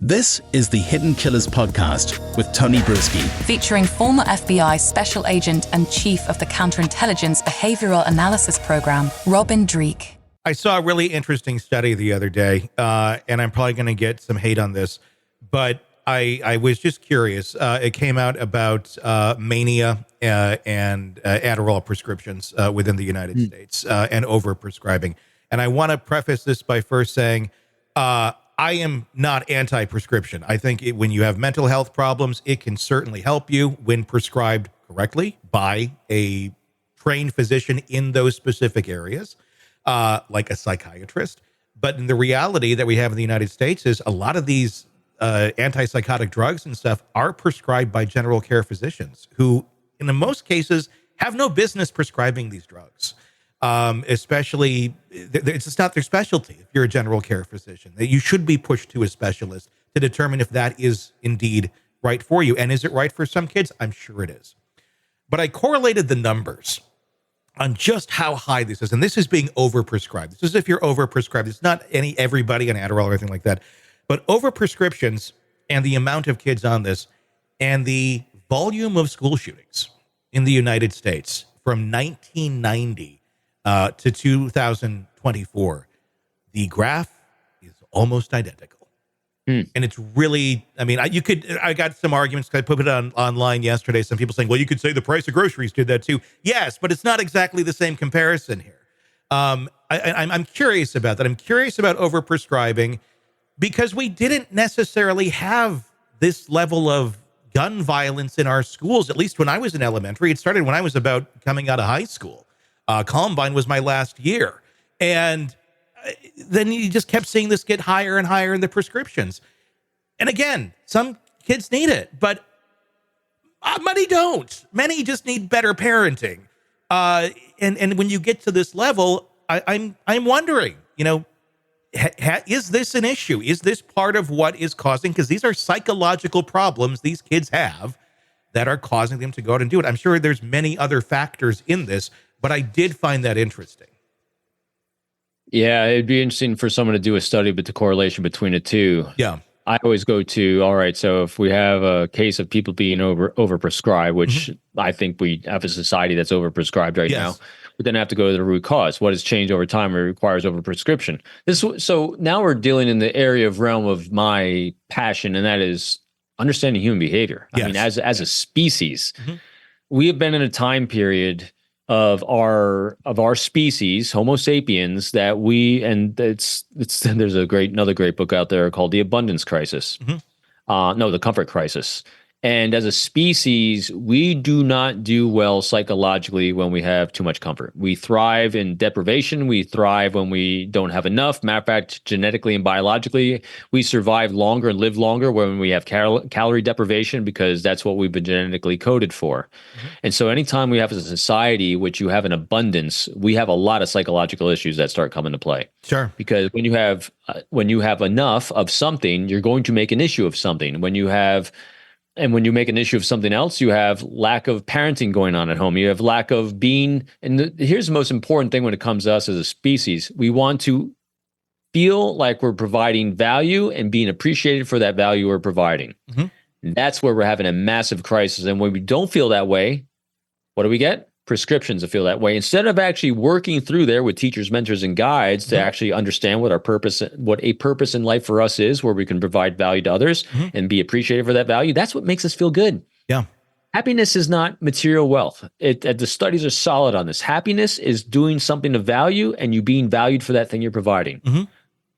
This is the Hidden Killers podcast with Tony Brueski, featuring former FBI Special Agent and Chief of the Counterintelligence Behavioral Analysis Program, Robin Dreeke. I saw a really interesting study the other day, and I'm probably going to get some hate on this, but I was just curious. It came out about mania and Adderall prescriptions within the United States and overprescribing. And I want to preface this by first saying, I am not anti-prescription. I think when you have mental health problems, it can certainly help you when prescribed correctly by a trained physician in those specific areas, like a psychiatrist. But in the reality that we have in the United States is a lot of these antipsychotic drugs and stuff are prescribed by general care physicians who, in most cases, have no business prescribing these drugs. Especially, it's just not their specialty. If you're a general care physician, that you should be pushed to a specialist to determine if that is indeed right for you. And is it right for some kids? I'm sure it is. But I correlated the numbers on just how high this is. And this is being overprescribed. This is if you're overprescribed. It's not everybody on Adderall or anything like that. But overprescriptions and the amount of kids on this and the volume of school shootings in the United States from 1990 to 2024, the graph is almost identical. And it's really, I got some arguments. I put it online yesterday. Some people saying, well, you could say the price of groceries did that too. Yes, but it's not exactly the same comparison here. I'm curious about that. I'm curious about overprescribing because we didn't necessarily have this level of gun violence in our schools, at least when I was in elementary. It started when I was about coming out of high school. Columbine was my last year. And then you just kept seeing this get higher and higher in the prescriptions. And again, some kids need it, but many don't. Many just need better parenting. And when you get to this level, I'm wondering, is this an issue? Is this part of what is causing? Because these are psychological problems these kids have that are causing them to go out and do it. I'm sure there's many other factors in this, but I did find that interesting. Yeah, it'd be interesting for someone to do a study, but the correlation between the two. Yeah. I always go to, all right, so if we have a case of people being overprescribed, which I think we have a society that's overprescribed right now, we then have to go to the root cause. What has changed over time and requires overprescription? So now we're dealing in the area of realm of my passion, and that is understanding human behavior. I mean, as a species, we have been in a time period of our species, Homo sapiens, that there's another great book out there called The Abundance Crisis. The Comfort Crisis. And as a species, we do not do well psychologically when we have too much comfort. We thrive in deprivation. We thrive when we don't have enough. Matter of fact, genetically and biologically, we survive longer and live longer when we have calorie deprivation, because that's what we've been genetically coded for. And so anytime we have a society which you have an abundance, we have a lot of psychological issues that start coming to play. Sure. Because when you have enough of something, you're going to make an issue of something. When you make an issue of something else, you have lack of parenting going on at home. You have lack of being, and here's the most important thing when it comes to us as a species. We want to feel like we're providing value and being appreciated for that value we're providing. That's where we're having a massive crisis. And when we don't feel that way, what do we get? Prescriptions to feel that way, instead of actually working through there with teachers, mentors, and guides to actually understand what a purpose in life for us is, where we can provide value to others and be appreciated for that value. That's what makes us feel good. Yeah. Happiness is not material wealth. The studies are solid on this. Happiness is doing something of value and you being valued for that thing you're providing.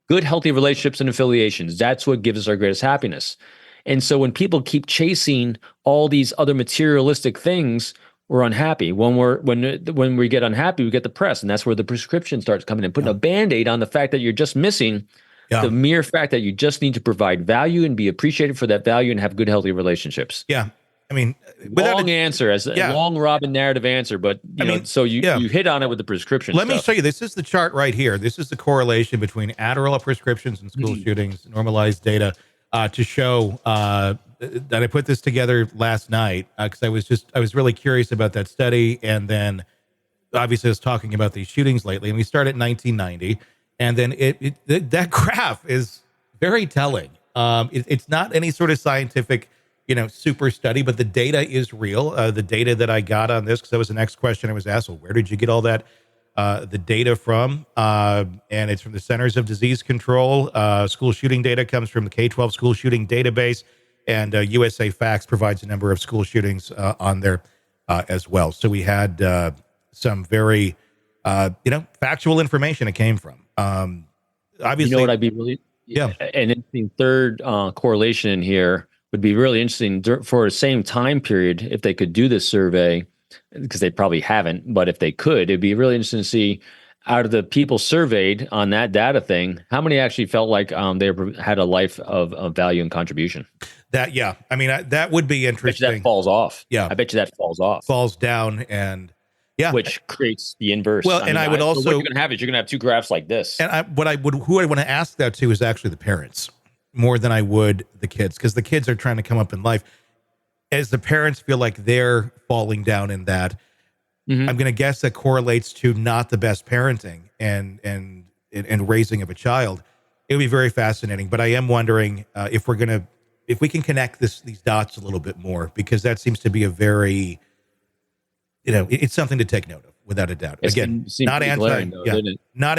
Good, healthy relationships and affiliations. That's what gives us our greatest happiness. And so when people keep chasing all these other materialistic things, we're unhappy. When we get unhappy, we get depressed, and that's where the prescription starts coming in, putting a Band-Aid on the fact that you're just missing the mere fact that you just need to provide value and be appreciated for that value and have good, healthy relationships. Yeah. I mean, long Robin narrative answer, but you hit on it with the prescription. Let me show you. This is the chart right here. This is the correlation between Adderall prescriptions and school shootings, normalized data to show that I put this together last night because I was really curious about that study. And then obviously I was talking about these shootings lately, and we started at 1990. And then that graph is very telling. It's not any sort of scientific, super study, but the data is real. The data that I got on this, because that was the next question I was asked. Well, where did you get all that? The data from, and it's from the Centers of Disease Control. School shooting data comes from the K-12 school shooting database, and USA Facts provides a number of school shootings on there as well. So we had some very, factual information it came from. Obviously, you know what I'd be really, yeah, an interesting third correlation in here would be really interesting for the same time period if they could do this survey, because they probably haven't, but if they could, it'd be really interesting to see out of the people surveyed on that data thing, how many actually felt like they had a life of value and contribution. That, yeah, I mean, that would be interesting. I bet you that falls off. Yeah, I bet you that falls off, falls down, and yeah, which creates the inverse. Well, I would also, what you're going to have is you're going to have two graphs like this. And who I want to ask that to is actually the parents more than I would the kids, because the kids are trying to come up in life. As the parents feel like they're falling down in that, I'm going to guess that correlates to not the best parenting and raising of a child. It would be very fascinating, but I am wondering if we can connect these dots a little bit more, because that seems to be a very, it's something to take note of, without a doubt. Again, not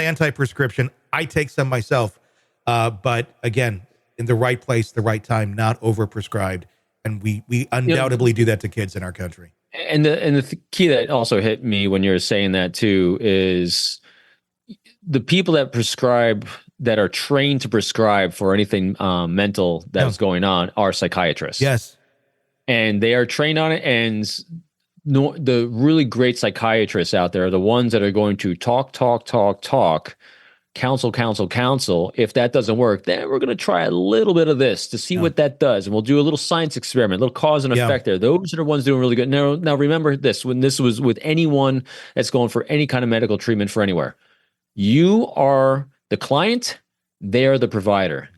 anti-prescription. I take some myself, but again, in the right place, the right time, not overprescribed. And we undoubtedly do that to kids in our country. And the key that also hit me when you're saying that too is the people that prescribe, that are trained to prescribe for anything mental that's going on, are psychiatrists. Yes. And they are trained on it. And the really great psychiatrists out there are the ones that are going to talk, counsel. If that doesn't work, then we're going to try a little bit of this to see what that does. And we'll do a little science experiment, a little cause and effect there. Those are the ones doing really good. Now remember this, when this was with anyone that's going for any kind of medical treatment for anywhere, you are the client, they are the provider.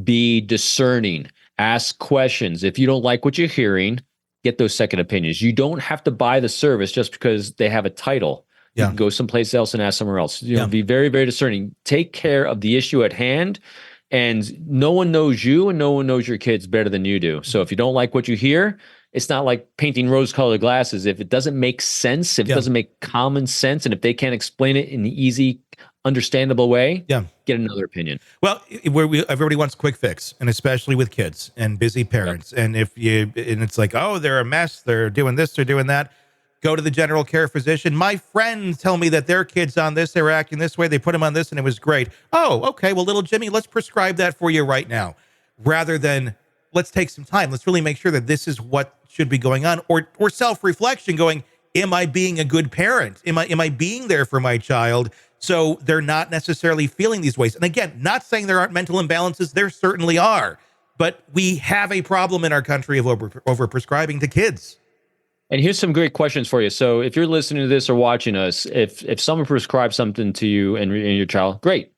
Be discerning, ask questions. If you don't like what you're hearing, get those second opinions. You don't have to buy the service just because they have a title. You can go someplace else and ask somewhere else. Be very, very discerning. Take care of the issue at hand. And no one knows you and no one knows your kids better than you do. So if you don't like what you hear, it's not like painting rose-colored glasses. If it doesn't make sense, if it doesn't make common sense, and if they can't explain it in an easy, understandable way, get another opinion. Well, everybody wants quick fix, and especially with kids and busy parents. And and it's like, oh, they're a mess. They're doing this, they're doing that. Go to the general care physician. My friends tell me that their kid's on this, they were acting this way, they put him on this, and it was great. Oh, okay, well, little Jimmy, let's prescribe that for you right now. Rather than, let's take some time. Let's really make sure that this is what should be going on. Or self-reflection, going, am I being a good parent? Am I being there for my child so they're not necessarily feeling these ways? And again, not saying there aren't mental imbalances. There certainly are. But we have a problem in our country of overprescribing to kids. And here's some great questions for you. So if you're listening to this or watching us, if someone prescribes something to you and your child, great.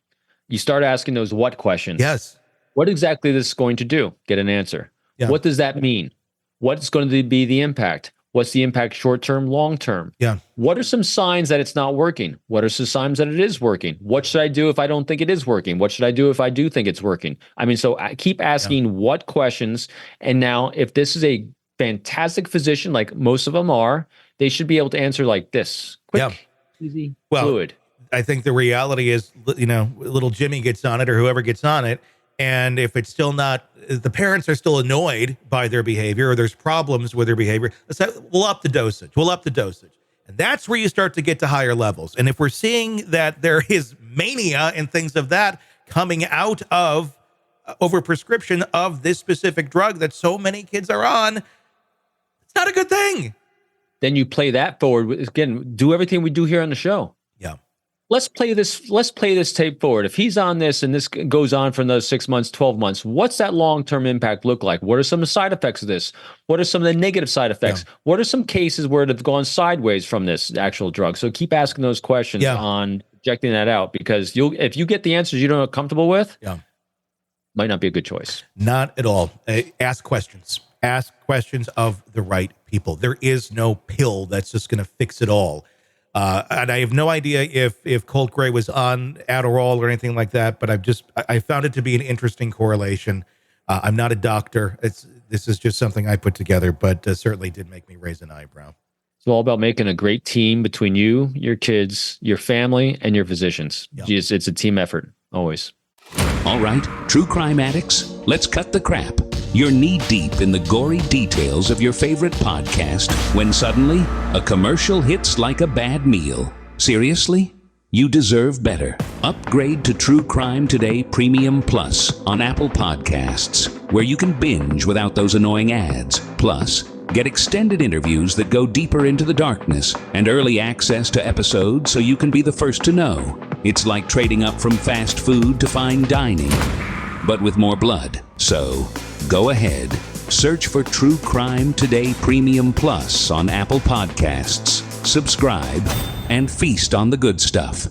You start asking those what questions. Yes. What exactly is this going to do? Get an answer. Yeah. What does that mean? What's going to be the impact? What's the impact short-term, long-term? Yeah. What are some signs that it's not working? What are some signs that it is working? What should I do if I don't think it is working? What should I do if I do think it's working? I mean, so I keep asking what questions. And now if this is a fantastic physician, like most of them are, they should be able to answer like this. Quick, easy, fluid. I think the reality is, little Jimmy gets on it or whoever gets on it. And if it's still not, the parents are still annoyed by their behavior or there's problems with their behavior, we'll up the dosage. And that's where you start to get to higher levels. And if we're seeing that there is mania and things of that coming out of overprescription of this specific drug that so many kids are on, it's not a good thing. Then you play that forward. Again, do everything we do here on the show. Yeah. Let's play this tape forward. If he's on this and this goes on for another 6 months, 12 months, what's that long-term impact look like? What are some of the side effects of this? What are some of the negative side effects? Yeah. What are some cases where they've gone sideways from this actual drug? So keep asking those questions on projecting that out, because if you get the answers you're not comfortable with, might not be a good choice. Not at all. Ask questions. Ask questions of the right people. There is no pill that's just going to fix it all. And I have no idea if Colt Gray was on Adderall or anything like that, but I found it to be an interesting correlation I'm not a doctor. This is just something I put together, but certainly did make me raise an eyebrow. It's all about making a great team between you, your kids, your family, and your physicians. Yep. It's a team effort, always. All right, true crime addicts, let's cut the crap. You're knee-deep in the gory details of your favorite podcast when suddenly a commercial hits like a bad meal. Seriously? You deserve better. Upgrade to True Crime Today Premium Plus on Apple Podcasts, where you can binge without those annoying ads. Plus, get extended interviews that go deeper into the darkness and early access to episodes so you can be the first to know. It's like trading up from fast food to fine dining, but with more blood. So, go ahead. Search for True Crime Today Premium Plus on Apple Podcasts. Subscribe and feast on the good stuff.